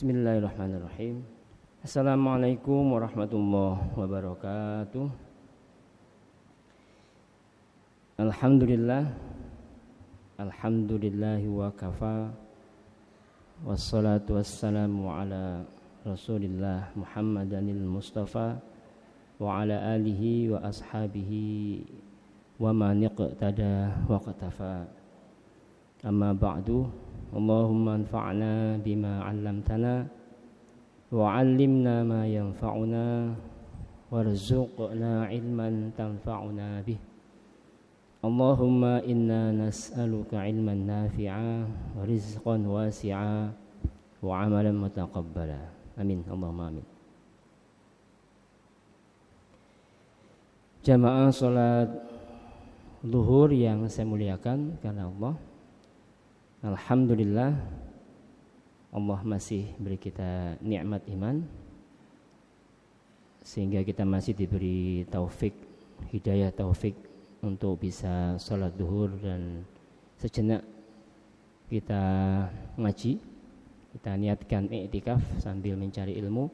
Bismillahirrahmanirrahim. Assalamualaikum warahmatullahi wabarakatuh. Alhamdulillahi wa kafa. Wassalatu wassalamu ala Rasulillah Muhammadanil Mustafa wa ala alihi wa ashabihi wa man iqtada wa qatafa. Amma ba'du. Allahumma anfa'na bima 'allamtana wa 'allimna ma yanfa'una warzuqna 'ilman tanfa'una bih. Allahumma inna nas'aluka 'ilman nafi'a wa rizqan wasi'a wa 'amalan mutaqabbala. Amin. Allahumma amin. Jamaah salat zuhur yang saya muliakan karena Allah. Alhamdulillah Allah masih beri kita nikmat iman sehingga kita masih diberi taufik, hidayah taufik untuk bisa sholat zuhur dan sejenak kita ngaji, kita niatkan i'tikaf sambil mencari ilmu.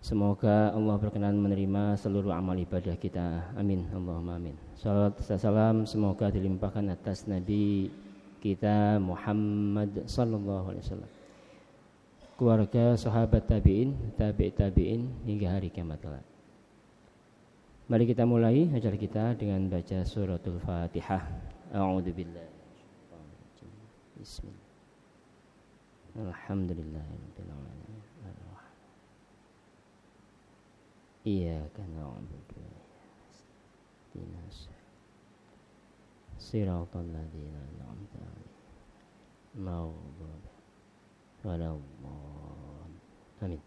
Semoga Allah berkenan menerima seluruh amal ibadah kita. Amin. Allahumma amin. Salat dan salam semoga dilimpahkan atas Nabi kita Muhammad sallallahu alaihi wasallam, keluarga, sahabat tabi'in, tabi'in hingga hari kiamat kelak. Mari kita mulai acara kita dengan baca suratul Fatihah. A'udzubillahi Bismillah. Alhamdulillahirabbil alamin. Iyyaka na'budu wa iyyaka nasta'in. Siratal ladzina an'amta 'alaihim ghairil waladdallin. Amin.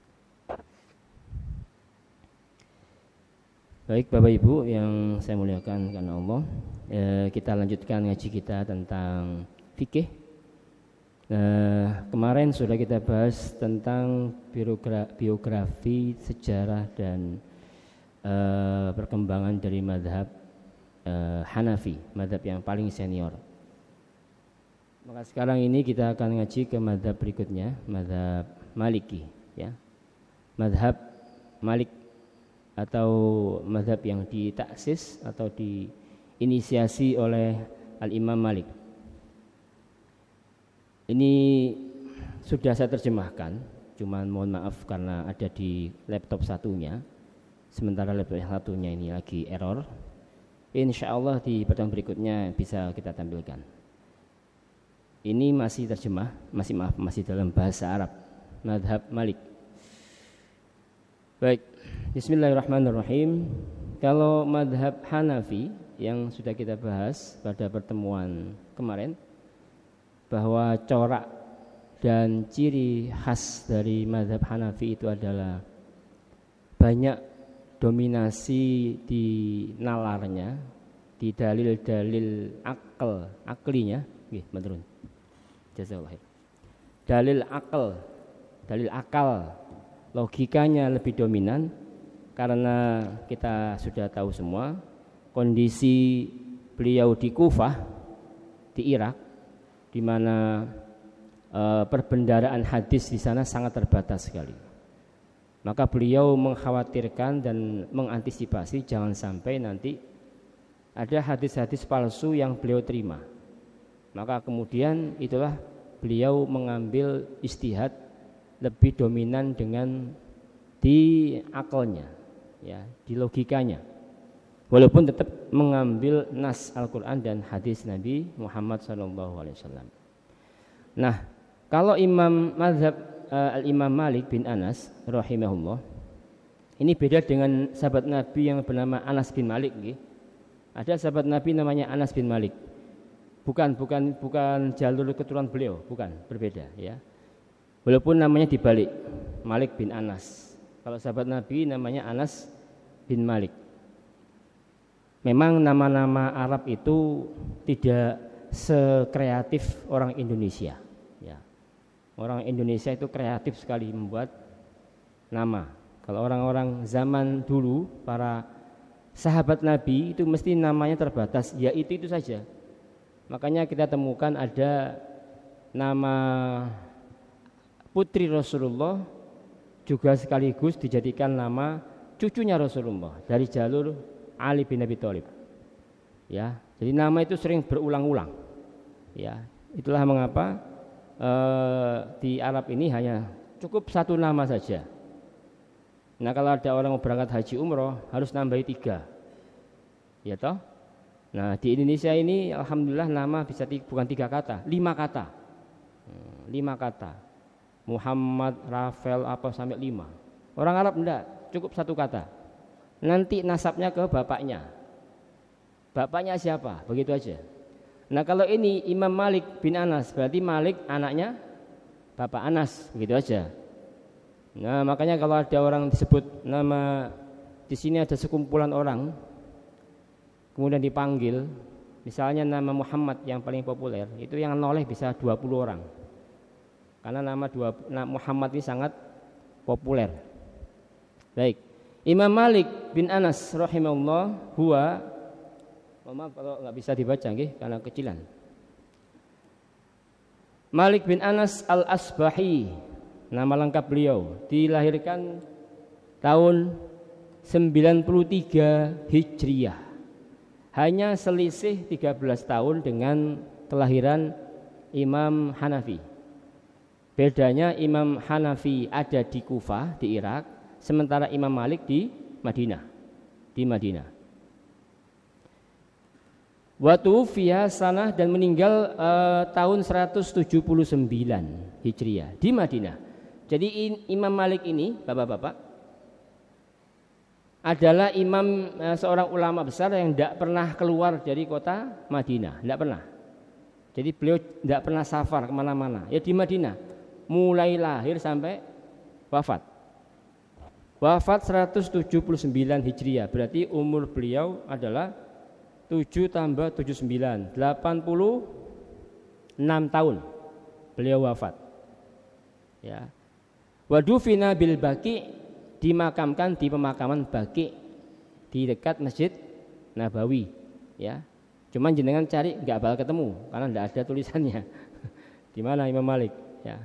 Baik Bapak Ibu yang saya muliakan karena Allah, kita lanjutkan ngaji kita tentang fikih. Kemarin sudah kita bahas tentang biografi, sejarah dan perkembangan dari mazhab Hanafi, mazhab yang paling senior. Maka sekarang ini kita akan ngaji ke mazhab berikutnya, mazhab Maliki, ya. Mazhab Malik atau mazhab yang ditaksis atau diinisiasi oleh Al-Imam Malik. Ini sudah saya terjemahkan, cuman mohon maaf karena ada di laptop satunya, sementara laptop yang satunya ini lagi error. Insya Allah di pertemuan berikutnya bisa kita tampilkan. Ini masih terjemah, masih dalam bahasa Arab, mazhab Malik. Baik, bismillahirrahmanirrahim. Kalau mazhab Hanafi yang sudah kita bahas pada pertemuan kemarin, bahwa corak dan ciri khas dari mazhab Hanafi itu adalah banyak dominasi di nalarnya, di dalil-dalil aklinya, menurun. Jazakallahu khair. Dalil akal, logikanya lebih dominan karena kita sudah tahu semua kondisi beliau di Kufah, di Irak, di mana perbendaharaan hadis di sana sangat terbatas sekali. Maka beliau mengkhawatirkan dan mengantisipasi jangan sampai nanti ada hadis-hadis palsu yang beliau terima. Maka kemudian itulah beliau mengambil ijtihad lebih dominan dengan di akalnya, ya, di logikanya. Walaupun tetap mengambil nas Al-Quran dan hadis Nabi Muhammad SAW. Nah, kalau Imam Mazhab Al-Imam Malik bin Anas rahimahullah, ini beda dengan sahabat Nabi yang bernama Anas bin Malik. Ada sahabat Nabi namanya Anas bin Malik. Bukan jalur keturunan beliau, bukan, berbeda, ya. Walaupun namanya dibalik, Malik bin Anas. Kalau sahabat Nabi namanya Anas bin Malik. Memang nama-nama Arab itu tidak sekreatif orang Indonesia, ya. Orang Indonesia itu kreatif sekali membuat nama. Kalau orang-orang zaman dulu, para sahabat Nabi itu mesti namanya terbatas, ya itu saja. Makanya kita temukan ada nama putri Rasulullah, juga sekaligus dijadikan nama cucunya Rasulullah dari jalur Ali bin Abi Thalib. Ya, jadi nama itu sering berulang-ulang. Ya, itulah mengapa di Arab ini hanya cukup satu nama saja. Nah, kalau ada orang mau berangkat haji umroh harus nambahi 3. Ya toh? Nah, di Indonesia ini alhamdulillah nama bisa bukan 3 kata, 5 kata. 5 kata. Muhammad, Rafael apa sampai 5. Orang Arab enggak, cukup 1 kata. Nanti nasabnya ke bapaknya. Bapaknya siapa? Begitu aja. Nah, kalau ini Imam Malik bin Anas, berarti Malik anaknya Bapak Anas, begitu aja. Nah, makanya kalau ada orang disebut nama, di sini ada sekumpulan orang, kemudian dipanggil, misalnya nama Muhammad yang paling populer, itu yang noleh bisa 20 orang. Karena nama Muhammad ini sangat populer. Baik, Imam Malik bin Anas rahimahullah huwa, maaf kalau nggak bisa dibaca nggih karena kecilan. Malik bin Anas al-Asbahi, nama lengkap beliau, dilahirkan tahun 93 Hijriah. Hanya selisih 13 tahun dengan kelahiran Imam Hanafi. Bedanya Imam Hanafi ada di Kufah di Irak, sementara Imam Malik di Madinah. Wa tuwfiya sanah, dan meninggal tahun 179 Hijriah di Madinah. Jadi Imam Malik ini, Bapak-bapak, adalah imam, seorang ulama besar yang tidak pernah keluar dari kota Madinah, tidak pernah. Jadi beliau tidak pernah safar kemana-mana, ya di Madinah, mulai lahir sampai wafat. Wafat 179 Hijriah, berarti umur beliau adalah 7 tambah 79, 86 tahun beliau wafat. Ya. Wadufina bil Baqi, dimakamkan di pemakaman Baqi di dekat Masjid Nabawi. Ya. Cuman jenengan cari nggak bakal ketemu karena nggak ada tulisannya. Di mana Imam Malik? Ya.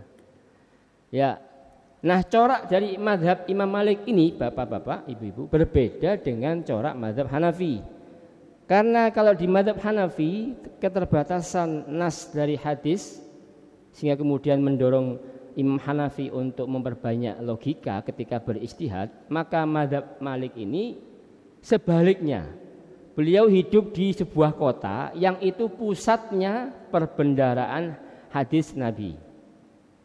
Ya. Nah, corak dari mazhab Imam Malik ini, bapak-bapak, ibu-ibu, berbeda dengan corak mazhab Hanafi. Karena kalau di mazhab Hanafi keterbatasan nas dari hadis sehingga kemudian mendorong Imam Hanafi untuk memperbanyak logika ketika berijtihad, maka mazhab Malik ini sebaliknya. Beliau hidup di sebuah kota yang itu pusatnya perbendaharaan hadis Nabi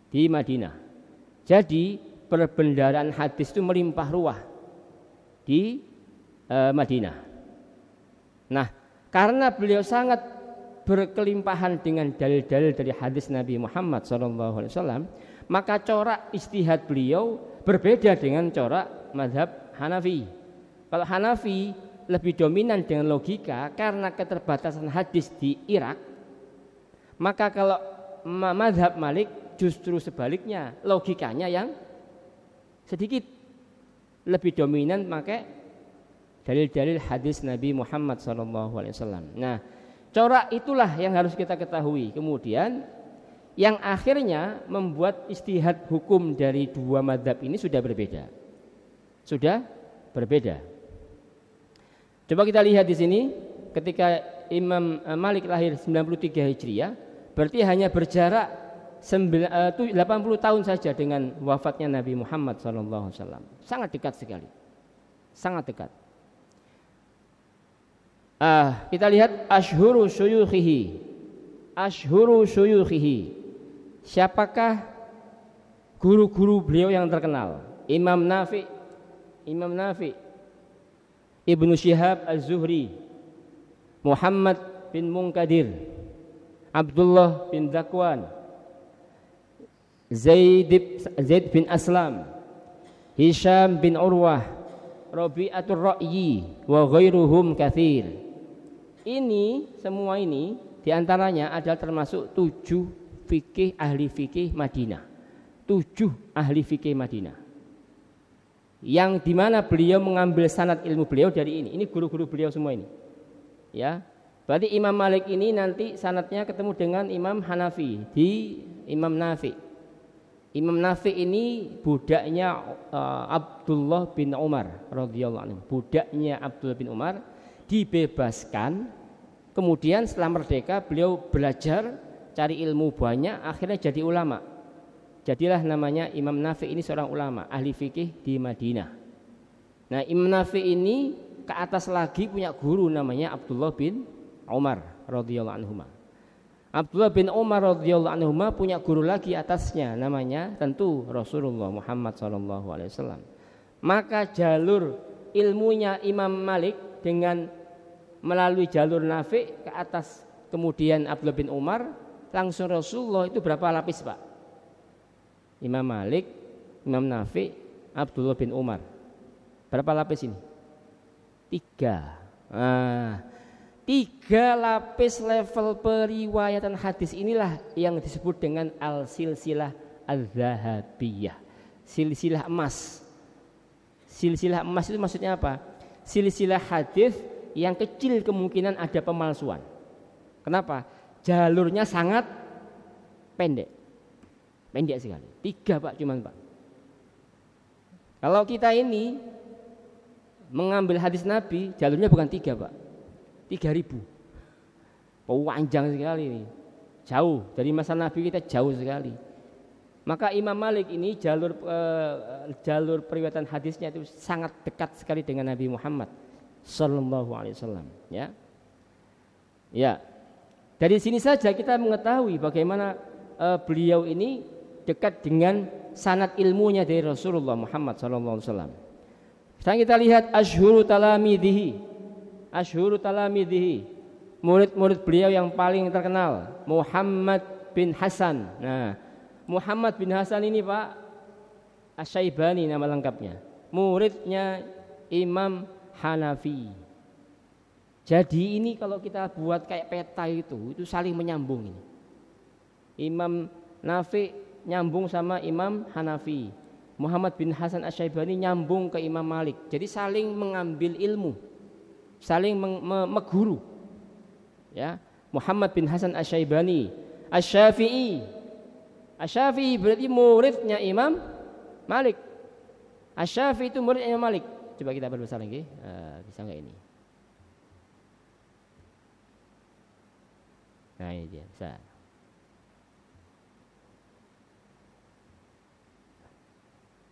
di Madinah. Jadi perbendaharaan hadis itu melimpah ruah di Madinah. Nah, karena beliau sangat berkelimpahan dengan dalil-dalil dari hadis Nabi Muhammad SAW, maka corak ijtihad beliau berbeda dengan corak mazhab Hanafi. Kalau Hanafi lebih dominan dengan logika karena keterbatasan hadis di Irak, maka kalau mazhab Malik justru sebaliknya, logikanya yang sedikit lebih dominan pakai dalil-dalil hadis Nabi Muhammad SAW. Nah, corak itulah yang harus kita ketahui. Kemudian yang akhirnya membuat ijtihad hukum dari dua mazhab ini sudah berbeda. Coba kita lihat di sini, ketika Imam Malik lahir 93 Hijriah, berarti hanya berjarak 80 tahun saja dengan wafatnya Nabi Muhammad SAW. Sangat dekat sekali. Sangat dekat. Kita lihat ashhuru syuyukhihi. Siapakah guru-guru beliau yang terkenal? Imam Nafi, Ibnu Syihab Az-Zuhri, Muhammad bin Munkadir, Abdullah bin Zakwan, Zaid bin Aslam, Hisham bin Urwah, Rabi'atul Ra'yi wa ghairuhum katsir. Ini semua ini diantaranya adalah termasuk 7 ahli fikih Madinah. 7 ahli fikih Madinah. Yang dimana beliau mengambil sanad ilmu beliau dari ini. Ini guru-guru beliau semua ini. Ya, berarti Imam Malik ini nanti sanadnya ketemu dengan Imam Hanafi di Imam Nafi. Imam Nafi ini budaknya Abdullah bin Umar radhiyallahu anhu. Budaknya Abdullah bin Umar dibebaskan. Kemudian setelah merdeka beliau belajar, cari ilmu banyak, akhirnya jadi ulama. Jadilah namanya Imam Nafi ini seorang ulama, ahli fikih di Madinah. Nah, Imam Nafi ini ke atas lagi punya guru namanya Abdullah bin Umar radhiyallahu anhu. Abdullah bin Umar radhiyallahu anhu punya guru lagi atasnya namanya tentu Rasulullah Muhammad SAW. Maka jalur ilmunya Imam Malik dengan melalui jalur Nafi ke atas, kemudian Abdullah bin Umar langsung Rasulullah, itu berapa lapis Pak? Imam Malik, Imam Nafi, Abdullah bin Umar. Berapa lapis ini? 3. 3 lapis level periwayatan hadis inilah yang disebut dengan al-silsilah al-zahabiyah, silsilah emas. Silsilah emas itu maksudnya apa? Silsilah hadis yang kecil kemungkinan ada pemalsuan. Kenapa? Jalurnya sangat pendek sekali. 3 Pak, cuman Pak. Kalau kita ini mengambil hadis Nabi, jalurnya bukan 3 Pak, 3.000. Panjang sekali ini. Jauh dari masa Nabi kita, jauh sekali. Maka Imam Malik ini jalur periwayatan hadisnya itu sangat dekat sekali dengan Nabi Muhammad sallallahu alaihi wasallam, ya. Ya. Dari sini saja kita mengetahui bagaimana beliau ini dekat dengan sanad ilmunya dari Rasulullah Muhammad sallallahu alaihi wasallam. Sekarang kita lihat asyhuru talamidhihi, murid-murid beliau yang paling terkenal, Muhammad bin Hasan. Nah, Muhammad bin Hasan ini Pak Asy-Syaibani nama lengkapnya, muridnya Imam Hanafi. Jadi ini kalau kita buat kayak peta itu saling menyambung ini. Imam Nafi nyambung sama Imam Hanafi, Muhammad bin Hasan Asy-Syaibani nyambung ke Imam Malik. Jadi saling mengambil ilmu, saling meguru, ya. Muhammad bin Hasan Asy-Syaibani, Asy-Syafi'i berarti muridnya Imam Malik. Asy-Syafi'i itu muridnya Imam Malik. Coba kita berbahasa lagi, bisa nggak ini? Nah ini dia, bisa.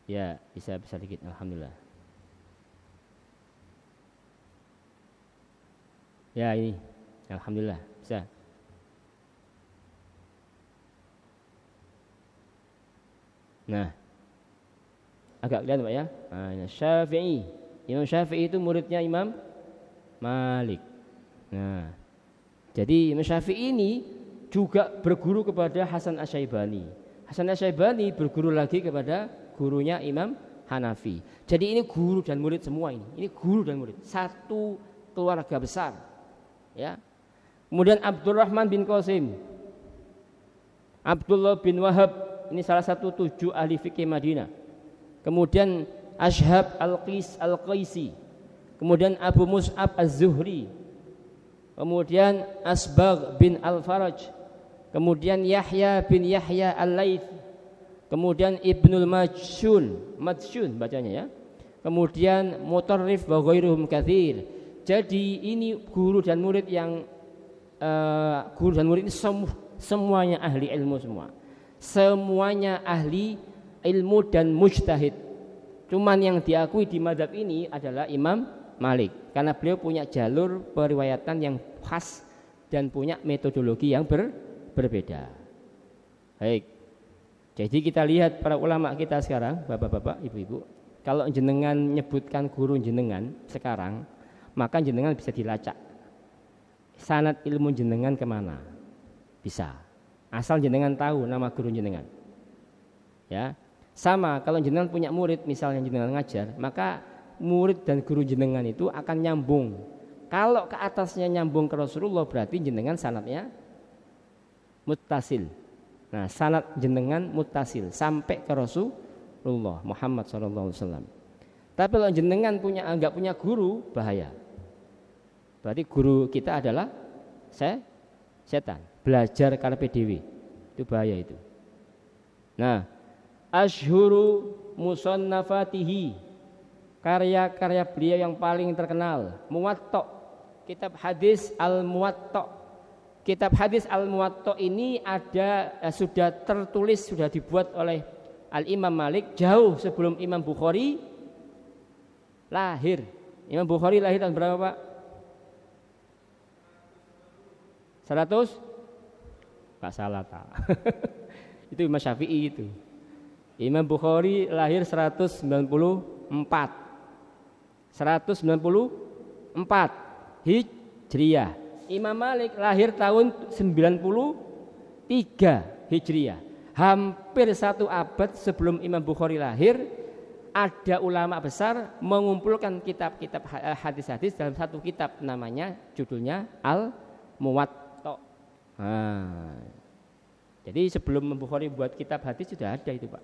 Ya, bisa dikit, alhamdulillah. Ya ini, alhamdulillah bisa. Nah, agak kelihatan Pak ya. Nah, Syafi'i, Imam Syafi'i itu muridnya Imam Malik. Nah, jadi Imam Syafi'i ini juga berguru kepada Hasan Asy-Syaibani. Hasan Asy-Syaibani berguru lagi kepada gurunya Imam Hanafi. Jadi ini guru dan murid semua ini. Ini guru dan murid, satu keluarga besar. Ya. Kemudian Abdurrahman bin Qasim, Abdullah bin Wahab, ini salah satu 7 ahli fikih Madinah. Kemudian Ashhab al-Qaisi, kemudian Abu Mus'ab az-Zuhri, kemudian Asbagh bin al-Faraj, kemudian Yahya bin Yahya al-Laits, kemudian Ibnul Madsyun bacanya ya. Kemudian Mutarrif wa ghairuhum katsir. Jadi ini guru dan murid yang ini semuanya ahli ilmu semua. Semuanya ahli ilmu dan mujtahid. Cuman yang diakui di mazhab ini adalah Imam Malik karena beliau punya jalur periwayatan yang khas dan punya metodologi yang berbeda. Baik. Jadi kita lihat para ulama kita sekarang, bapak-bapak, ibu-ibu, kalau jenengan menyebutkan guru jenengan sekarang, maka jenengan bisa dilacak sanad ilmu jenengan kemana, bisa, asal jenengan tahu nama guru jenengan. Ya, sama kalau jenengan punya murid, misalnya jenengan ngajar, maka murid dan guru jenengan itu akan nyambung. Kalau ke atasnya nyambung ke Rasulullah, berarti jenengan sanadnya muttasil. Nah, sanad jenengan muttasil sampai ke Rasulullah Muhammad SAW. Tapi kalau jenengan enggak punya guru, bahaya. Berarti guru kita adalah setan. Belajar karpe dewe, itu bahaya itu. Nah, Asyhuru musannafatihi, karya-karya beliau yang paling terkenal, Muwatta, kitab hadis Al-Muwatta. Kitab hadis Al-Muwatta ini sudah tertulis, sudah dibuat oleh Al-Imam Malik jauh sebelum Imam Bukhari lahir. Imam Bukhari lahir tahun berapa, Pak? 100? Pak salah, Pak. Itu Imam Syafi'i itu. Imam Bukhari lahir 194 Hijriyah. Imam Malik lahir tahun 93 Hijriyah. Hampir 1 abad sebelum Imam Bukhari lahir, ada ulama besar mengumpulkan kitab-kitab hadis-hadis dalam satu kitab, namanya judulnya Al-Muwatta. Jadi sebelum Imam Bukhari buat kitab hadis sudah ada itu, Pak.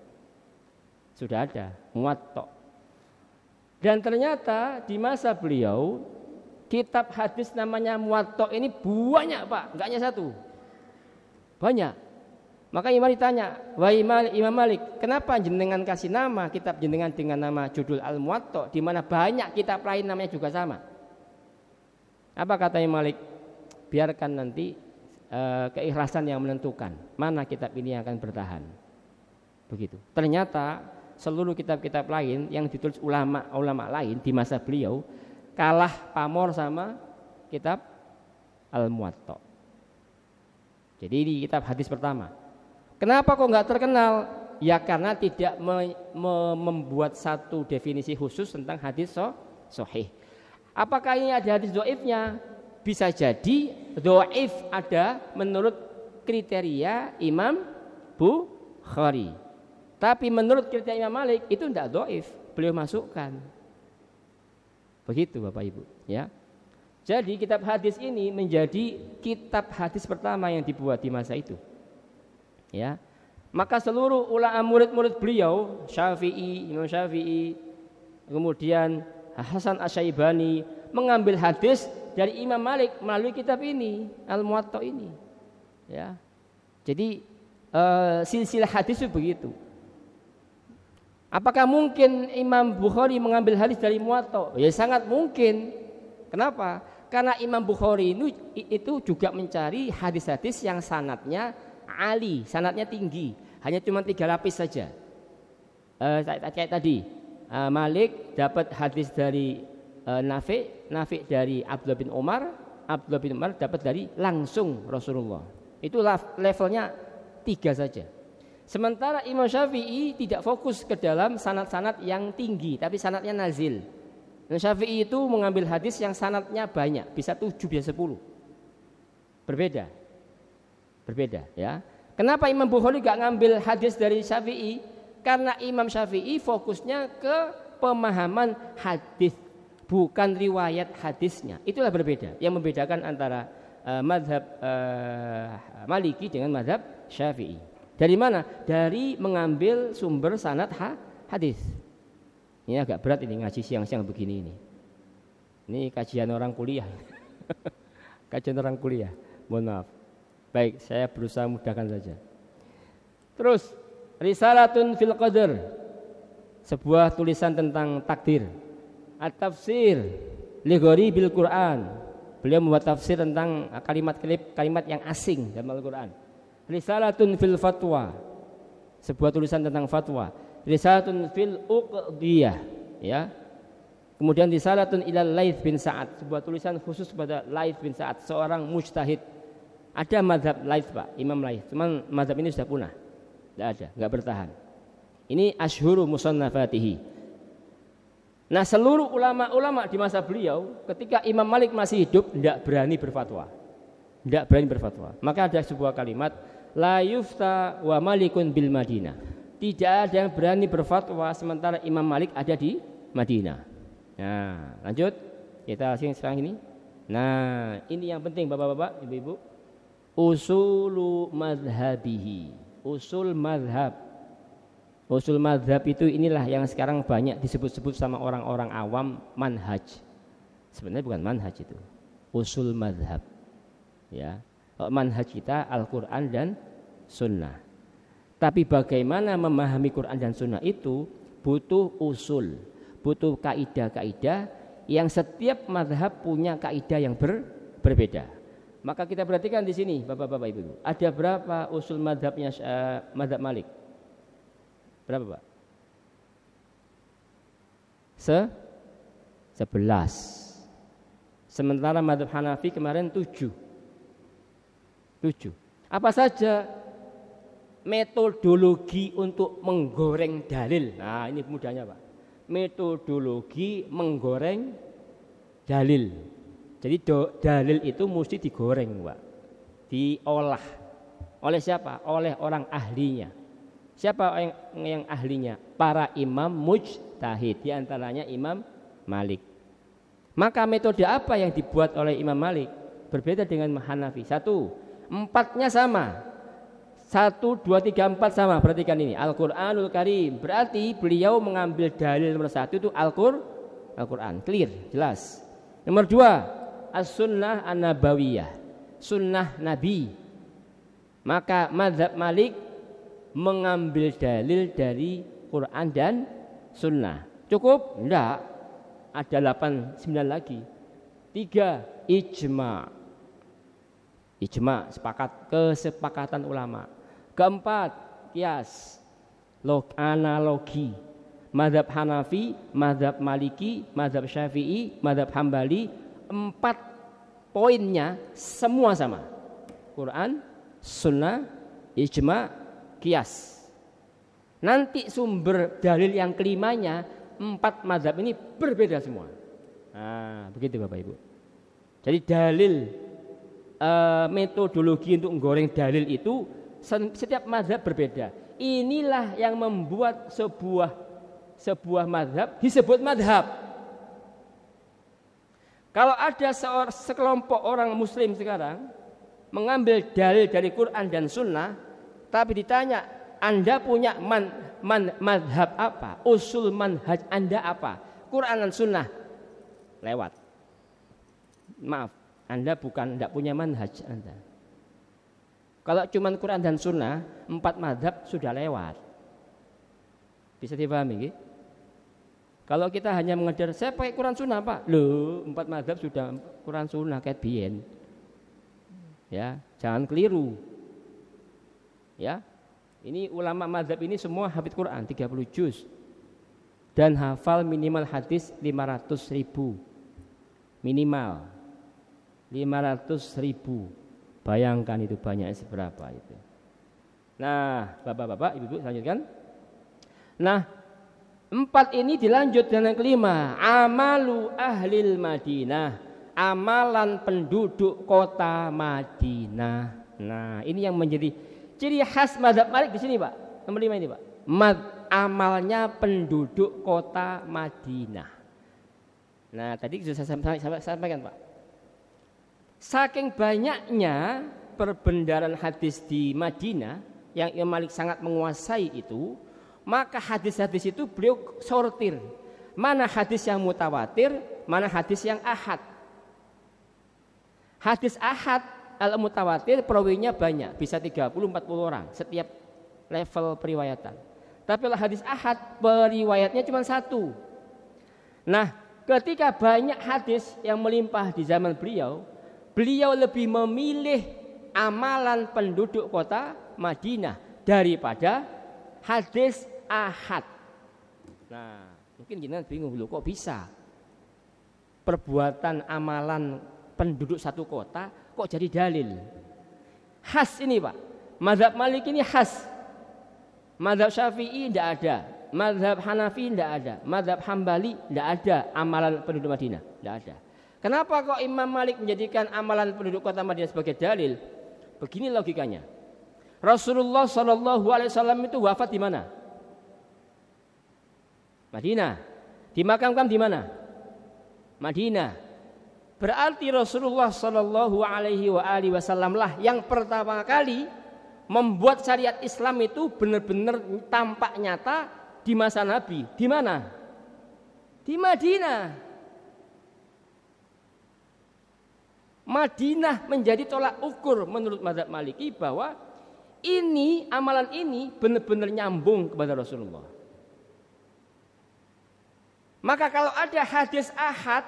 Sudah ada Muwatta. Dan ternyata di masa beliau kitab hadis namanya Muwatta ini banyak, Pak, enggak hanya satu. Banyak. Maka Imam ditanya, "Wahai Imam Malik, kenapa jenengan kasih nama kitab jenengan dengan nama judul Al-Muwatta di mana banyak kitab lain namanya juga sama?" Apa kata Imam Malik? Biarkan nanti keikhlasan yang menentukan mana kitab ini yang akan bertahan. Begitu. Ternyata seluruh kitab-kitab lain yang ditulis ulama lain di masa beliau kalah pamor sama kitab Al-Muwatta. Jadi ini kitab hadis pertama. Kenapa kok nggak terkenal? Ya karena tidak membuat satu definisi khusus tentang hadis sahih. Apakah ini ada hadis dhaifnya? Bisa jadi dhaif ada menurut kriteria Imam Bukhari. Tapi menurut kriteria Imam Malik itu tidak dhaif, beliau masukkan. Begitu Bapak Ibu, ya. Jadi kitab hadis ini menjadi kitab hadis pertama yang dibuat di masa itu. Ya. Maka seluruh ulama murid-murid beliau, Imam Syafi'i, kemudian Hasan Asy-Syaibani mengambil hadis dari Imam Malik melalui kitab ini, Al-Muwatta ini. Ya. Jadi silsilah hadis itu begitu. Apakah mungkin Imam Bukhari mengambil hadis dari Muwatta? Ya sangat mungkin. Kenapa? Karena Imam Bukhari itu juga mencari hadis-hadis yang sanadnya ali, sanadnya tinggi. Hanya cuma 3 lapis saja. Kayak tadi, Malik dapat hadis dari Nafi dari Abdullah bin Umar dapat dari langsung Rasulullah. Itu levelnya 3 saja. Sementara Imam Syafi'i tidak fokus ke dalam sanad-sanad yang tinggi, tapi sanadnya nazil. Imam Syafi'i itu mengambil hadis yang sanadnya banyak, bisa 7, bisa 10. Berbeda, ya. Kenapa Imam Bukhari gak ngambil hadis dari Syafi'i? Karena Imam Syafi'i fokusnya ke pemahaman hadis, bukan riwayat hadisnya. Itulah berbeda. Yang membedakan antara mazhab Maliki dengan mazhab Syafi'i. Dari mana? Dari mengambil sumber sanad hadis. Ini agak berat ini ngaji siang-siang begini ini. Ini kajian orang kuliah. Kajian orang kuliah. Mohon maaf. Baik, saya berusaha mudahkan saja. Terus, Risalatun fil Qadar. Sebuah tulisan tentang takdir. At-tafsir li gharibil Quran. Beliau membuat tafsir tentang kalimat yang asing dalam Al-Quran. Risalatun fil fatwa, sebuah tulisan tentang fatwa. Risalatun fil uqdiyah, ya. Kemudian risalatun ilal Laits bin Sa'ad, sebuah tulisan khusus kepada Laits bin Sa'ad, seorang mujtahid. Ada mazhab Laits, Pak, Imam Laits. Cuman mazhab ini sudah punah. Tidak ada, enggak bertahan. Ini asyhuru musannafatihi. Nah, seluruh ulama-ulama di masa beliau ketika Imam Malik masih hidup tidak berani berfatwa. Maka ada sebuah kalimat, la yufta wa malikun bil Madinah. Tidak ada yang berani berfatwa sementara Imam Malik ada di Madinah. Nah, lanjut. Kita sekarang ini. Nah, ini yang penting Bapak-bapak, Ibu-ibu. Usulu madhabihi. Usul madhab itu inilah yang sekarang banyak disebut-sebut sama orang-orang awam manhaj. Sebenarnya bukan manhaj itu. Usul madhab. Ya, manhaj kita Al-Quran dan Sunnah. Tapi bagaimana memahami Quran dan Sunnah itu butuh usul, butuh kaidah-kaidah yang setiap mazhab punya kaidah yang berbeda. Maka kita perhatikan di sini, Bapak-bapak Ibu. Ada berapa usul mazhabnya mazhab Malik? Berapa, Pak? 11. Sementara mazhab Hanafi kemarin 7. Apa saja metodologi untuk menggoreng dalil? Nah, ini mudahnya, Pak. Metodologi menggoreng dalil. Jadi dalil itu mesti digoreng, Pak. Diolah. Oleh siapa? Oleh orang ahlinya. Siapa yang ahlinya? Para imam mujtahid, di antaranya Imam Malik. Maka metode apa yang dibuat oleh Imam Malik? Berbeda dengan Hanafi. 1, 4-nya sama. 1, 2, 3, 4 sama. Perhatikan ini, Al-Quranul Karim. Berarti beliau mengambil dalil nomor 1 itu Al-Quran. Clear, jelas. Nomor 2, As-Sunnah An-Nabawiyah, Sunnah Nabi. Maka mazhab Malik mengambil dalil dari Quran dan Sunnah. Cukup? Enggak. Ada 8, 9 lagi. 3, ijma. Ijma, sepakat, kesepakatan ulama. 4, qiyas, analogi. Mazhab Hanafi, mazhab Maliki, mazhab Syafi'i, mazhab Hambali, 4 poinnya semua sama. Quran, Sunnah, ijma, qiyas. Nanti sumber dalil yang kelimanya 4 mazhab ini berbeda semua. Nah, begitu Bapak Ibu. Jadi dalil metodologi untuk menggoreng dalil itu setiap mazhab berbeda. Inilah yang membuat sebuah mazhab disebut mazhab. Kalau ada sekelompok orang muslim sekarang mengambil dalil dari Quran dan Sunnah, tapi ditanya, Anda punya mazhab apa? Usul manhaj Anda apa? Quran dan Sunnah. Lewat. Maaf, Anda tidak punya manhaj Anda. Kalau cuma Quran dan Sunnah, 4 mazhab sudah lewat. Bisa dipahami? Kalau kita hanya mengejar, saya pakai Quran Sunnah Pak. Loh, 4 mazhab sudah Quran Sunnah kayak bien. Ya, jangan keliru. Ya. Ini ulama mazhab ini semua hafid Quran 30 juz dan hafal minimal hadis 500.000. Minimal 500.000. Bayangkan itu banyak seberapa itu. Nah, Bapak-bapak, Ibu-ibu, lanjutkan. Nah, 4 ini dilanjut dengan kelima, amalu ahlil Madinah, amalan penduduk kota Madinah. Nah, ini yang menjadi ciri khas mazhab Malik di sini, Pak. Nomor 5 ini, Pak. Amalnya penduduk kota Madinah. Nah, tadi sudah saya sampaikan, Pak. Saking banyaknya perbendaharaan hadis di Madinah yang Imam Malik sangat menguasai itu, maka hadis-hadis itu beliau sortir. Mana hadis yang mutawatir, mana hadis yang ahad. Hadis ahad al-mutawatir perawinya banyak, bisa 30-40 orang setiap level periwayatan. Tapi kalau hadis ahad periwayatnya cuma 1. Nah, ketika banyak hadis yang melimpah di zaman beliau, beliau lebih memilih amalan penduduk kota Madinah daripada hadis ahad. Nah, mungkin kita bingung, loh kok bisa perbuatan amalan penduduk satu kota kok jadi dalil? Khas ini, Pak. Mazhab Malik ini khas. Mazhab Syafi'i tidak ada, mazhab Hanafi tidak ada, mazhab Hambali tidak ada amalan penduduk Madinah, tidak ada. Kenapa kok Imam Malik menjadikan amalan penduduk kota Madinah sebagai dalil? Begini logikanya. Rasulullah SAW itu wafat di mana? Madinah. Dimakamkan di mana? Madinah. Berarti Rasulullah SAW lah yang pertama kali membuat syariat Islam itu benar-benar tampak nyata di masa Nabi. Di mana? Di Madinah. Madinah menjadi tolak ukur menurut mazhab Maliki bahwa Ini amalan ini benar-benar nyambung kepada Rasulullah. Maka kalau ada hadis ahad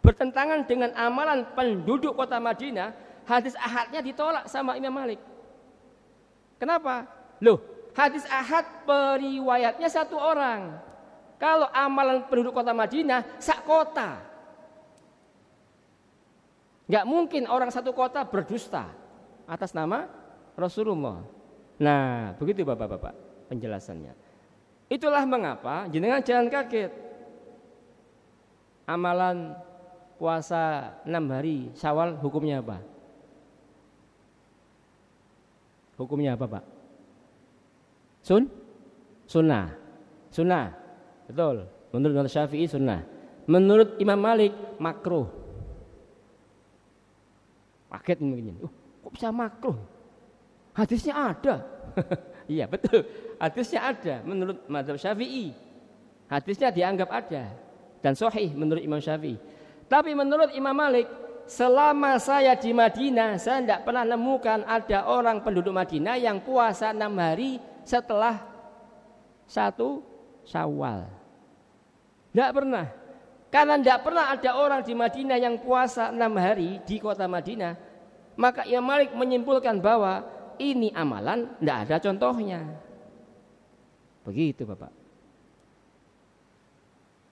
bertentangan dengan amalan penduduk kota Madinah, hadis ahadnya ditolak sama Imam Malik. Kenapa? Loh, hadis ahad periwayatnya satu orang. Kalau amalan penduduk kota Madinah sak kota. Gak mungkin orang satu kota berdusta atas nama Rasulullah. Nah, begitu Bapak-bapak penjelasannya. Itulah mengapa jenengan jangan kaget. Amalan puasa 6 hari Syawal hukumnya apa? Hukumnya apa, Pak? Sunnah. Sunnah. Betul. Menurut Syafi'i sunnah. Menurut Imam Malik makruh. Kaget mungkin. Kok bisa makruh? Hadisnya ada. Iya, betul. Hadisnya ada menurut mazhab Syafi'i. Hadisnya dianggap ada dan sahih menurut Imam Syafi'i. Tapi menurut Imam Malik, selama saya di Madinah, saya tidak pernah nemukan ada orang penduduk Madinah yang puasa 6 hari setelah 1 Syawal. Tidak pernah. Karena tidak pernah ada orang di Madinah yang puasa 6 hari di kota Madinah, maka Imam Malik menyimpulkan bahwa ini amalan tidak ada contohnya. Begitu Bapak.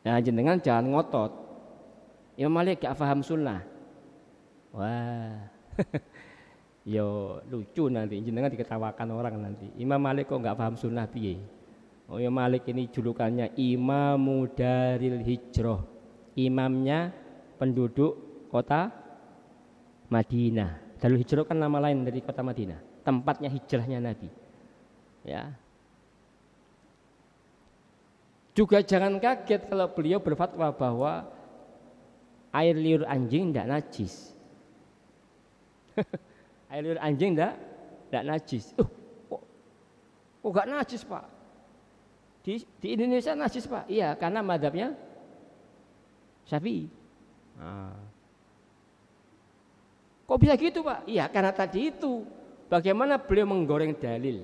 Nah, jenengan jangan ngotot. Imam Malik gak paham sunnah. Wah, yo lucu nanti jenengan diketawakan orang nanti. Imam Malik kok gak paham sunnah piye? Oh, Imam Malik ini julukannya Imamu Daril Hijrah. Imamnya penduduk kota Madinah. Darul Hijrah kan nama lain dari kota Madinah, tempatnya hijrahnya Nabi. Ya. Juga jangan kaget kalau beliau berfatwa bahwa air liur anjing tidak najis. Air liur anjing tidak najis. Kok gak najis Pak? Di Indonesia najis Pak? Iya, karena mazhabnya Syafi'i. Kok bisa gitu Pak? Iya, karena tadi itu bagaimana beliau menggoreng dalil.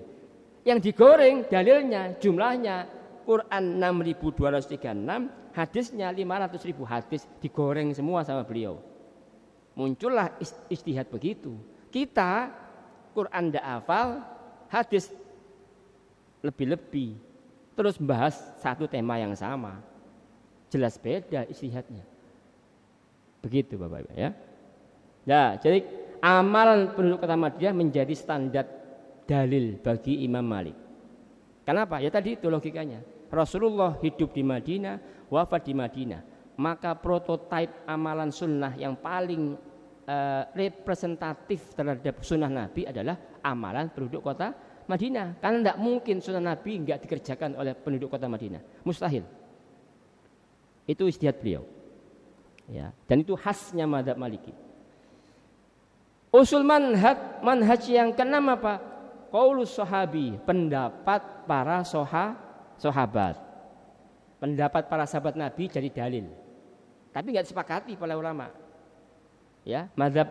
Yang digoreng dalilnya jumlahnya Quran 6.236, hadisnya 500.000 hadis digoreng semua sama beliau. Muncullah ijtihad begitu. Kita Quran ndak hafal, hadis lebih-lebih. Terus membahas satu tema yang sama. Jelas beda ijtihadnya. Begitu Bapak Ibu ya. Nah, jadi amalan penduduk kota Madinah menjadi standar dalil bagi Imam Malik. Kenapa? Ya tadi itu logikanya. Rasulullah hidup di Madinah, wafat di Madinah. Maka prototipe amalan sunnah yang paling representatif terhadap sunnah Nabi adalah amalan penduduk kota Madinah. Karena tidak mungkin sunnah Nabi enggak dikerjakan oleh penduduk kota Madinah. Mustahil. Itu ijtihad beliau. Ya, dan itu khasnya mazhab Maliki. Usul manhaj yang keenam apa? Qaulus sahabi, pendapat para sahabat. Pendapat para sahabat Nabi jadi dalil. Tapi enggak disepakati oleh ulama. Ya, mazhab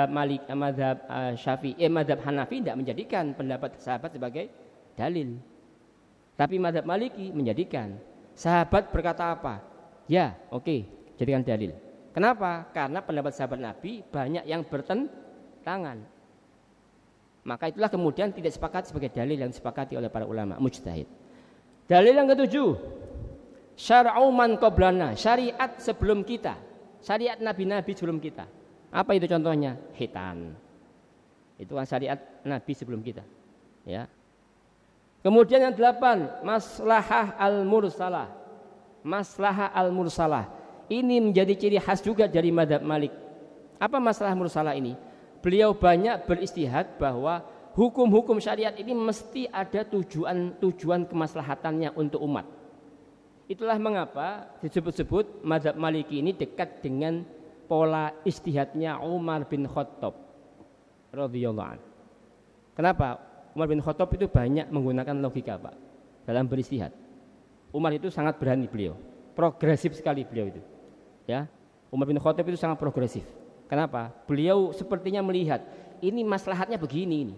Malik, mazhab Syafi'i, mazhab Hanafi tidak menjadikan pendapat sahabat sebagai dalil. Tapi mazhab Maliki menjadikan. Sahabat berkata apa? Ya, oke, jadikan dalil. Kenapa? Karena pendapat sahabat Nabi banyak yang bertentangan. Maka itulah kemudian tidak sepakat sebagai dalil yang disepakati oleh para ulama mujtahid. Dalil yang ketujuh, syar'u man qablana, syariat sebelum kita, syariat nabi-nabi sebelum kita. Apa itu contohnya? Khitan. Itu kan syariat Nabi sebelum kita. Ya. Kemudian yang 8, maslahah al-mursalah. Maslahah al-mursalah. Ini menjadi ciri khas juga dari mazhab Malik. Apa masalah mursalah ini? Beliau banyak beristihad bahwa hukum-hukum syariat ini mesti ada tujuan kemaslahatannya untuk umat. Itulah mengapa disebut-sebut mazhab Maliki ini dekat dengan pola istihadnya Umar bin Khattab radhiyallahu anhu. Kenapa? Umar bin Khattab itu banyak menggunakan logika Pak dalam beristihad. Umar itu sangat berani beliau, progresif sekali beliau itu. Ya, Umar bin Khattab itu sangat progresif. Kenapa? Beliau sepertinya melihat ini maslahatnya begini ini.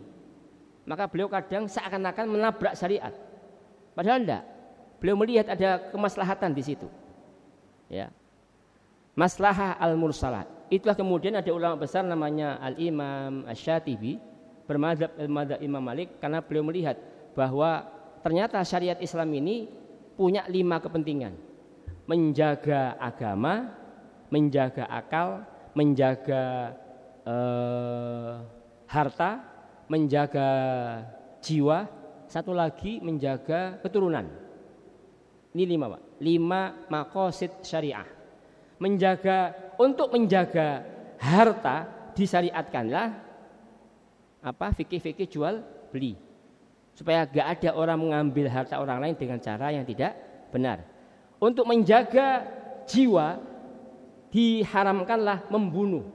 maka beliau kadang seakan-akan menabrak syariat. Padahal enggak. Beliau melihat ada kemaslahatan di situ. Ya. Maslahah al-mursalat. Itulah kemudian ada ulama besar namanya Al-Imam Asy-Syatibi bermadzhab Imam Malik, karena beliau melihat bahwa ternyata syariat Islam ini punya 5 kepentingan. Menjaga agama, menjaga akal, menjaga harta, menjaga jiwa, satu lagi menjaga keturunan. Ini 5, Pak. 5 maqasid syariah. Untuk menjaga harta disyariatkanlah fikih-fikih jual beli, supaya gak ada orang mengambil harta orang lain dengan cara yang tidak benar. Untuk menjaga jiwa diharamkanlah membunuh.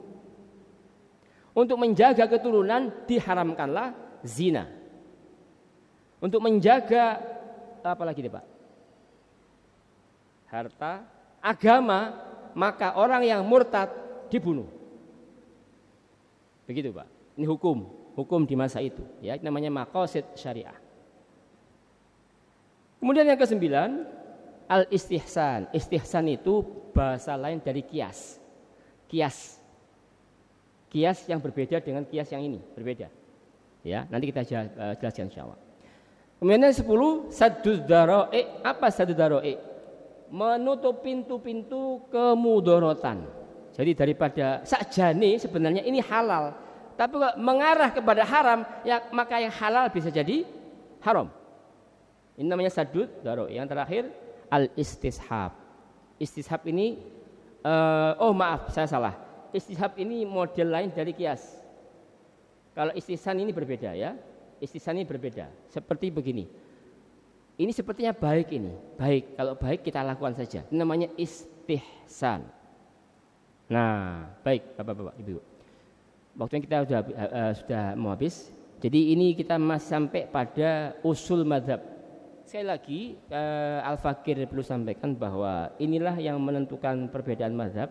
Untuk menjaga keturunan diharamkanlah zina. Untuk menjaga apa lagi nih, Pak? Harta, agama, maka orang yang murtad dibunuh. Begitu, Pak. Ini hukum di masa itu, ya, namanya maqasid syariah. Kemudian yang ke-9, al-istihsan. Istihsan itu bahasa lain dari kias. Kias yang berbeda dengan kias yang ini, berbeda. Ya, nanti kita jelaskan insyaallah. Kemudian yang 10, saddud dzara'i. Apa saddud dzara'i? Menutup pintu-pintu kemudorotan. Jadi daripada sakjane sebenarnya ini halal, tapi kalau mengarah kepada haram, ya maka yang halal bisa jadi haram. Ini namanya saddud dzara'i. Yang terakhir al-istishab. Istishab ini maaf, saya salah. Istishab ini model lain dari kias. Kalau istihsan ini berbeda, ya. Istihsan ini berbeda. Seperti begini. Ini sepertinya baik ini. Baik, kalau baik kita lakukan saja. Ini namanya istihsan. Nah, baik Bapak-bapak, Ibu. Waktunya kita sudah mau habis. Jadi ini kita masih sampai pada usul mazhab. Sekali lagi Al-Fakir perlu sampaikan bahwa inilah yang menentukan perbedaan mazhab.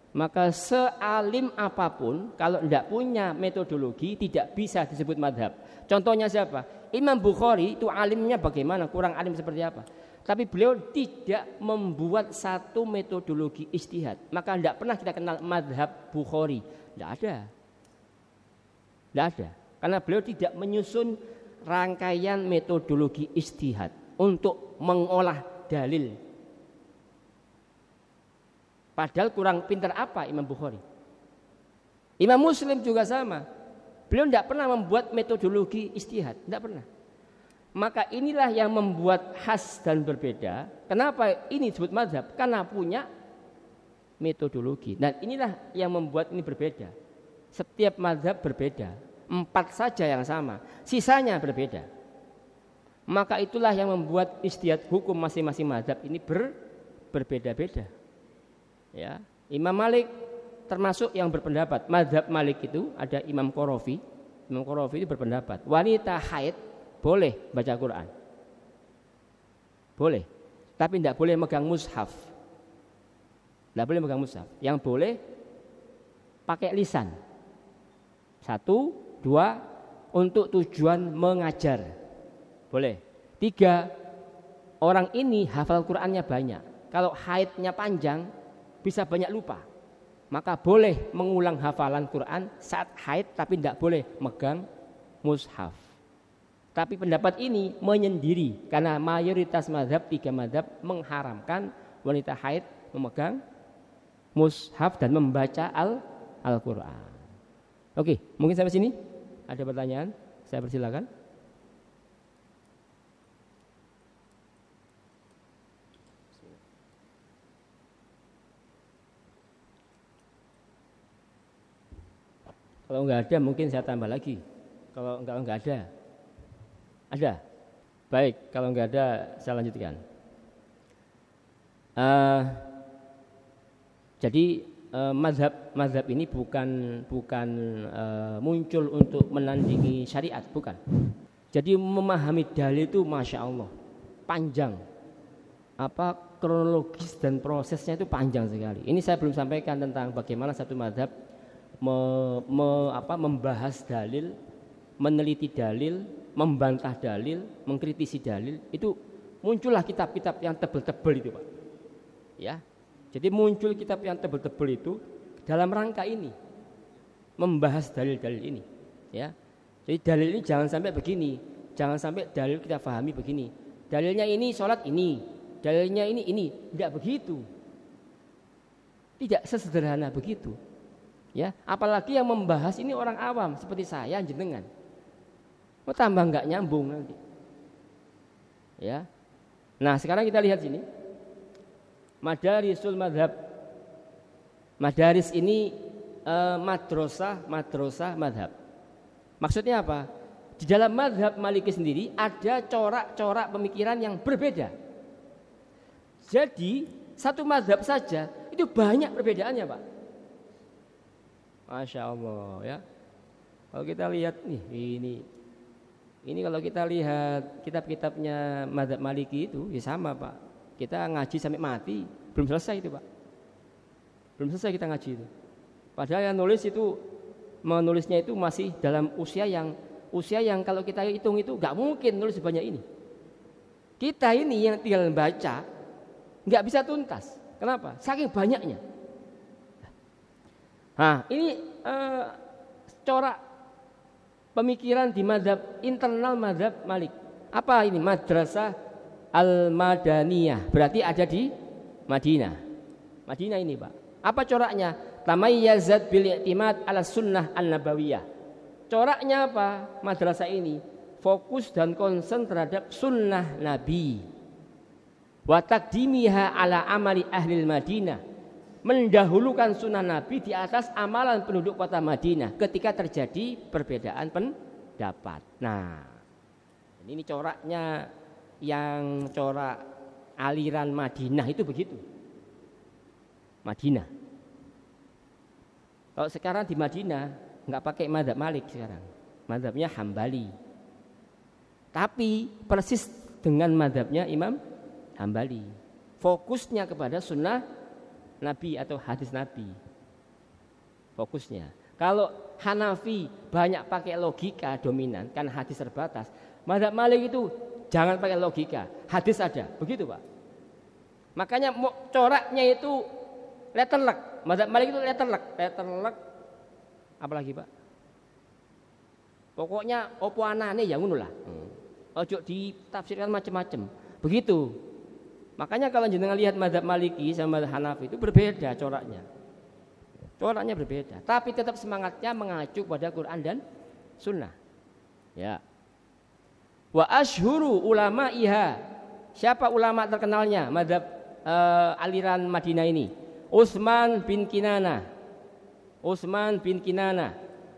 Maka sealim apapun kalau tidak punya metodologi tidak bisa disebut mazhab. Contohnya siapa? Imam Bukhari itu alimnya bagaimana? Kurang alim seperti apa? Tapi beliau tidak membuat satu metodologi ijtihad. Maka tidak pernah kita kenal mazhab Bukhari. Tidak ada. Karena beliau tidak menyusun rangkaian metodologi ijtihad untuk mengolah dalil. Padahal kurang pintar apa Imam Bukhari? Imam Muslim juga sama. Beliau tidak pernah membuat metodologi ijtihad, tidak pernah. Maka inilah yang membuat khas dan berbeda. Kenapa ini disebut mazhab? Karena punya metodologi. Dan inilah yang membuat ini berbeda. Setiap mazhab berbeda. 4 saja yang sama, sisanya berbeda. Maka itulah yang membuat ijtihad hukum masing-masing mazhab ini berbeda-beda. Ya, Imam Malik termasuk yang berpendapat mazhab Malik itu ada Imam Qarafi. Imam Qarafi itu berpendapat wanita haid boleh baca Quran. Boleh. Tapi tidak boleh megang mushaf. Tidak boleh megang mushaf. Yang boleh pakai lisan. 1, 2 untuk tujuan mengajar. Boleh. 3 orang ini hafal Qurannya banyak. Kalau haidnya panjang bisa banyak lupa, maka boleh mengulang hafalan Quran saat haid, tapi tidak boleh megang mushaf. Tapi pendapat ini menyendiri karena mayoritas mazhab 3 mazhab mengharamkan wanita haid memegang mushaf dan membaca Al-Quran. Oke, mungkin sampai sini ada pertanyaan, saya persilakan. Kalau enggak ada mungkin saya tambah lagi. Kalau enggak ada. Ada. Baik, kalau enggak ada saya lanjutkan. Jadi mazhab ini bukan muncul untuk menandingi syariat, bukan. Jadi memahami dalil itu masya Allah panjang. Kronologis dan prosesnya itu panjang sekali. Ini saya belum sampaikan tentang bagaimana satu mazhab membahas dalil meneliti dalil, membantah dalil, mengkritisi dalil, itu muncullah kitab-kitab yang tebel-tebel itu, Pak. Ya. Jadi muncul kitab yang tebel-tebel itu dalam rangka ini, membahas dalil-dalil ini, ya. Jadi dalil ini jangan sampai begini, jangan sampai dalil kita pahami begini. Dalilnya ini sholat ini, dalilnya ini, tidak begitu. Tidak sesederhana begitu. Ya, apalagi yang membahas ini orang awam seperti saya, jenengan. Mau tambah nggak nyambung nanti. Ya. Nah, sekarang kita lihat sini. Madarisul madhab. Madaris ini madrasah madhab. Maksudnya apa? Di dalam madhab Maliki sendiri ada corak-corak pemikiran yang berbeda. Jadi satu madhab saja itu banyak perbedaannya, Pak. Masya Allah, ya. Kalau kita lihat nih, ini kalau kita lihat kitab-kitabnya madhab Maliki itu, ya sama, Pak. Kita ngaji sampai mati, belum selesai itu, Pak. Belum selesai kita ngaji itu. Padahal yang nulis itu, menulisnya itu masih dalam usia yang kalau kita hitung itu nggak mungkin nulis sebanyak ini. Kita ini yang tinggal baca nggak bisa tuntas. Kenapa? Saking banyaknya. Nah, ini corak pemikiran di madhab internal madhab Malik. Apa ini? Madrasah Al-Madaniyah. Berarti ada di Madinah. Madinah ini, Pak. Apa coraknya? Tamayyazat bil i'timad ala sunnah an-nabawiyah. Coraknya apa? Madrasah ini fokus dan konsen terhadap sunnah Nabi. Wa taqdimiha ala amali ahli Madinah. Mendahulukan sunnah Nabi di atas amalan penduduk kota Madinah ketika terjadi perbedaan pendapat. Nah, ini coraknya yang corak aliran Madinah itu begitu. Madinah. Kalau sekarang di Madinah nggak pakai madhab Malik sekarang, madhabnya Hambali. Tapi persis dengan madhabnya Imam Hambali. Fokusnya kepada sunnah Nabi atau hadis Nabi. Fokusnya. Kalau Hanafi banyak pakai logika dominan, kan hadis terbatas. Madhab Malik itu jangan pakai logika, hadis ada, begitu, Pak. Makanya coraknya itu letterlek. Madhab Malik itu letterlek. Apalagi, Pak? Pokoknya opo anane ya ngono lah. Ojo ditafsirkan macam-macam. Begitu. Makanya kalau jenengan lihat madhab Maliki sama madhab Hanafi itu berbeda coraknya. Coraknya berbeda, tapi tetap semangatnya mengacu pada Quran dan Sunnah. Ya. Wa ashhuru ulama iha. Siapa ulama terkenalnya madhab aliran Madinah ini? Utsman bin Kinana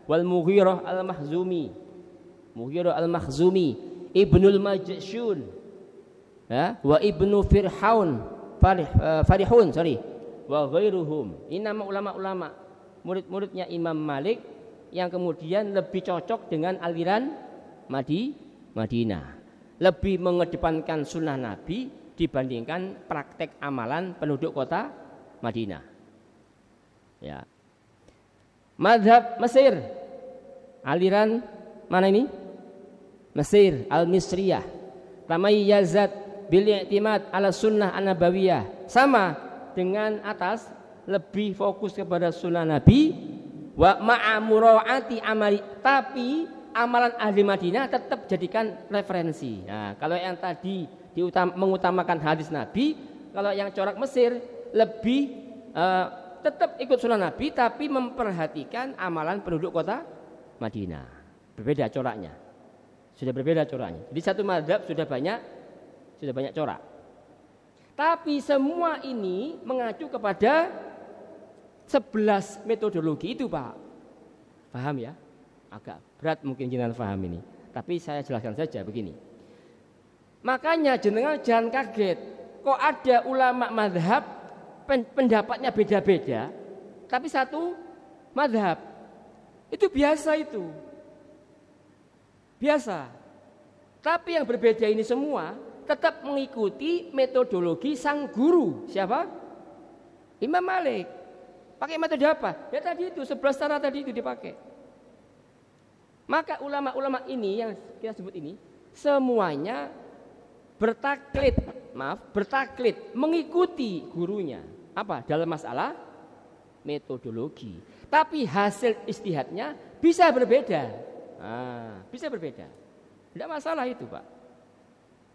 wal Mughirah al-Makhzumi Ibnul Majshun, ya, wa Ibnu Farihun wa ghairuhum. Ini nama ulama-ulama murid-muridnya Imam Malik yang kemudian lebih cocok dengan aliran Madinah, lebih mengedepankan sunnah Nabi dibandingkan praktek amalan penduduk kota Madinah. Ya. Madhab Mesir, aliran mana ini? Mesir, Al-Misriyah. Tamayyazat bil i'timad ala sunnah an-nabawiyah. Sama dengan atas, lebih fokus kepada sunnah Nabi wa ma'a mura'ati amali, tapi amalan ahli Madinah tetap jadikan referensi. Nah, kalau yang tadi mengutamakan hadis Nabi, kalau yang corak Mesir lebih tetap ikut sunnah Nabi tapi memperhatikan amalan penduduk kota Madinah. Berbeda coraknya. Sudah berbeda coraknya. Jadi satu mazhab sudah banyak corak. Tapi semua ini mengacu kepada 11 metodologi itu, Pak. Paham ya? Agak berat mungkin jenengan paham ini. Tapi saya jelaskan saja begini. Makanya jenengan jangan kaget. Kok ada ulama mazhab pendapatnya beda-beda, tapi satu mazhab. Itu biasa itu. Biasa. Tapi yang berbeda ini semua tetap mengikuti metodologi sang guru. Siapa? Imam Malik. Pakai metode apa? Ya tadi itu 11 cara tadi itu dipakai. Maka ulama-ulama ini yang kita sebut ini semuanya bertaklid mengikuti gurunya. Apa? Dalam masalah metodologi. Tapi hasil ijtihadnya bisa berbeda. Bisa berbeda. Tidak masalah itu, Pak.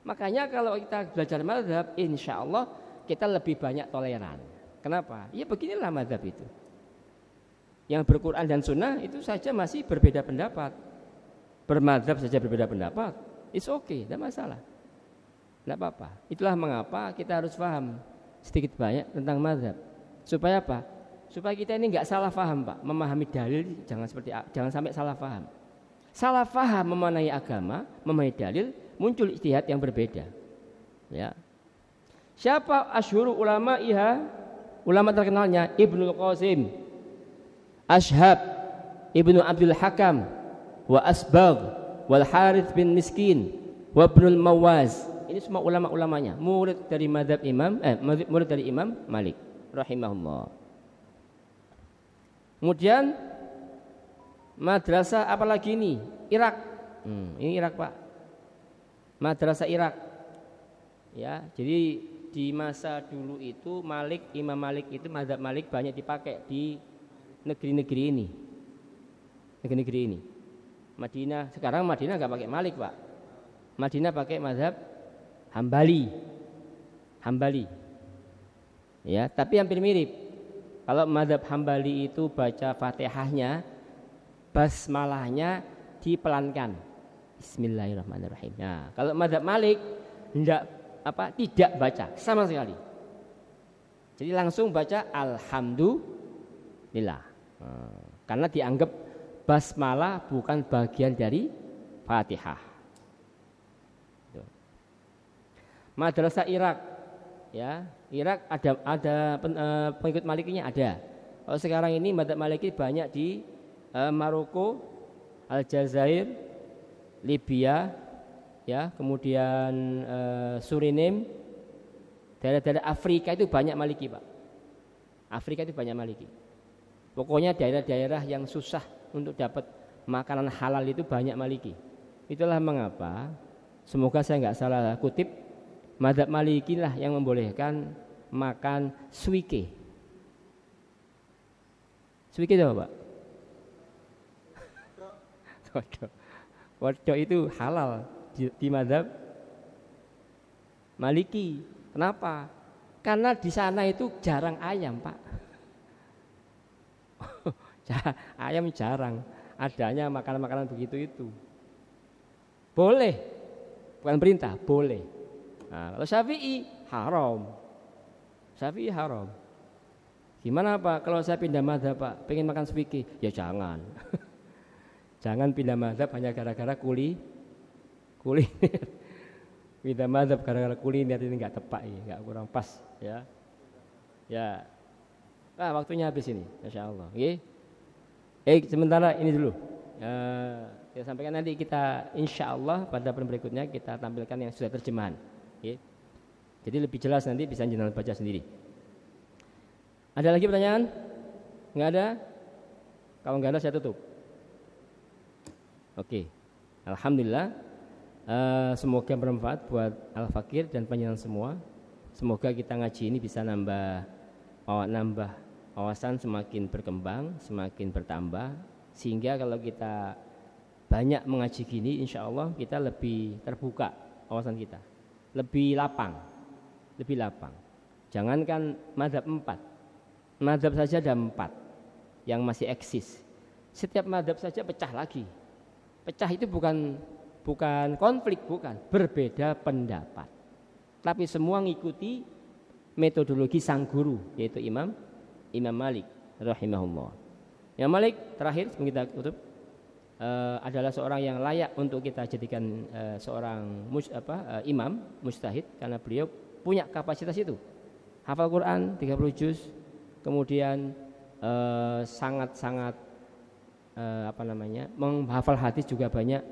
Makanya kalau kita belajar mazhab, insya Allah kita lebih banyak toleran. Kenapa? Ya beginilah mazhab itu. Yang berquran dan sunnah itu saja masih berbeda pendapat. Bermadzhab saja berbeda pendapat. It's okay, tidak masalah. Tidak apa-apa. Itulah mengapa kita harus paham sedikit banyak tentang mazhab. Supaya apa? Supaya kita ini enggak salah paham, Pak. Memahami dalil jangan sampai salah paham. Salah paham memenai agama, memenai dalil, muncul ijtihad yang berbeda. Ya. Siapa asyhuru ulama iha? Ulama terkenalnya Ibnu Qasim, Ashhab, Ibnu Abdul Hakam, wa Asbagh, wal Harith bin Miskin, wa Ibnul Mawaz. Ini semua ulama-ulamanya, murid dari murid dari Imam Malik rahimahullah. Kemudian madrasah apalagi ini? Irak. Ini Irak, Pak. Madrasah Irak. Ya, jadi di masa dulu itu Imam Malik itu mazhab Malik banyak dipakai di negeri-negeri ini. Negeri-negeri ini. Madinah, sekarang Madinah enggak pakai Malik, Pak. Madinah pakai mazhab Hambali. Ya, tapi hampir mirip. Kalau mazhab Hambali itu baca Fatihahnya, basmalahnya dipelankan. Bismillahirrahmanirrahim. Nah, kalau mazhab Malik tidak baca sama sekali. Jadi langsung baca alhamdulillah. Karena dianggap basmalah bukan bagian dari Fatihah. Madrasah Irak, ya, Irak ada pengikut Malikinya ada. Kalau sekarang ini mazhab Maliki banyak di Maroko, Aljazair, Libya, ya, kemudian Suriname, daerah-daerah Afrika itu banyak Maliki, Pak. Afrika itu banyak Maliki. Pokoknya daerah-daerah yang susah untuk dapat makanan halal itu banyak Maliki. Itulah mengapa, semoga saya nggak salah kutip, mazhab Maliki lah yang membolehkan makan suike. Suike itu apa, Pak? Wadok itu halal di mazhab Maliki. Kenapa? Karena di sana itu jarang ayam, Pak. Ayam jarang. Adanya makanan-makanan begitu itu. Boleh. Bukan perintah, boleh. Nah, kalau Syafi'i haram. Syafi'i haram. Gimana, Pak? Kalau saya pindah mazhab, Pak, pengen makan suike, ya jangan. Jangan pindah mazhab hanya gara-gara kuliner. Pindah mazhab gara-gara kuliner ini enggak tepat, enggak kurang pas, ya. Ya. Waktunya habis ini, insyaallah. Nggih. Sementara ini dulu. Kita sampaikan nanti kita insyaallah pada pertemuan berikutnya kita tampilkan yang sudah terjemahan. Jadi lebih jelas nanti bisa jenengan baca sendiri. Ada lagi pertanyaan? Enggak ada? Kalau enggak ada saya tutup. Oke. Alhamdulillah. Semoga bermanfaat buat Al-Fakir dan panjenengan semua. Semoga kita ngaji ini bisa nambah wawasan, semakin berkembang, semakin bertambah, sehingga kalau kita banyak mengaji gini, insya Allah kita lebih terbuka wawasan kita, lebih lapang. Jangankan mazhab 4, mazhab saja ada 4 yang masih eksis. Setiap mazhab saja pecah lagi. Pecah itu bukan konflik, bukan, berbeda pendapat. Tapi semua ngikuti metodologi sang guru, yaitu Imam Malik rahimahullah. Imam Malik terakhir sebelum kita tutup adalah seorang yang layak untuk kita jadikan seorang imam mujtahid, karena beliau punya kapasitas itu. Hafal Quran 30 juz, kemudian sangat-sangat menghafal hadis juga banyak,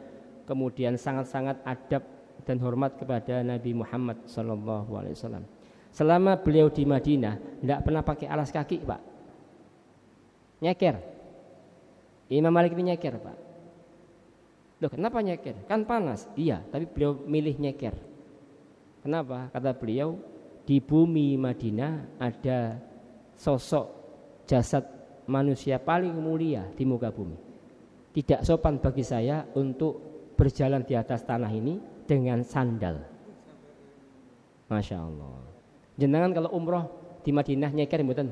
kemudian sangat-sangat adab dan hormat kepada Nabi Muhammad SAW. Selama beliau di Madinah tidak pernah pakai alas kaki, Pak. Nyeker. Imam Malik ini nyeker, Pak. Loh, kenapa nyeker? Kan panas. Iya, tapi beliau milih nyeker. Kenapa? Kata beliau, di bumi Madinah ada sosok jasad manusia paling mulia di muka bumi. Tidak sopan bagi saya untuk berjalan di atas tanah ini dengan sandal. Masya Allah. Jenengan kalau umroh di Madinah nyeker mboten?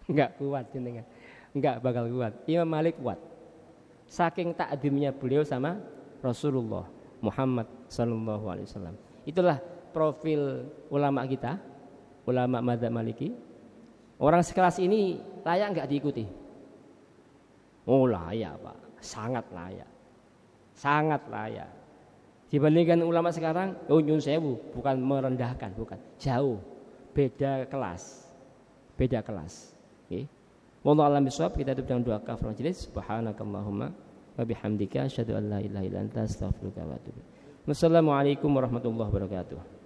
Enggak kuat jenengan. Enggak bakal kuat. Imam Malik kuat. Saking takdimnya beliau sama Rasulullah Muhammad sallallahu alaihi wasallam. Itulah profil ulama kita, ulama madzhab Maliki. Orang sekelas ini layak enggak diikuti? Oh layak Pak, sangat layak. Sangat layak. Dibandingkan ulama sekarang, oh nyun sewu, bukan merendahkan, bukan. Jauh. Beda kelas. Beda kelas. Oke. Wallahu a'lam bishawab. Kita tutup dengan doa kafaratul majelis. Subhanakallahumma wa bihamdika asyhadu an la ilaha illa anta astaghfiruka wa atubu ilaik. Wassalamualaikum warahmatullahi wabarakatuh.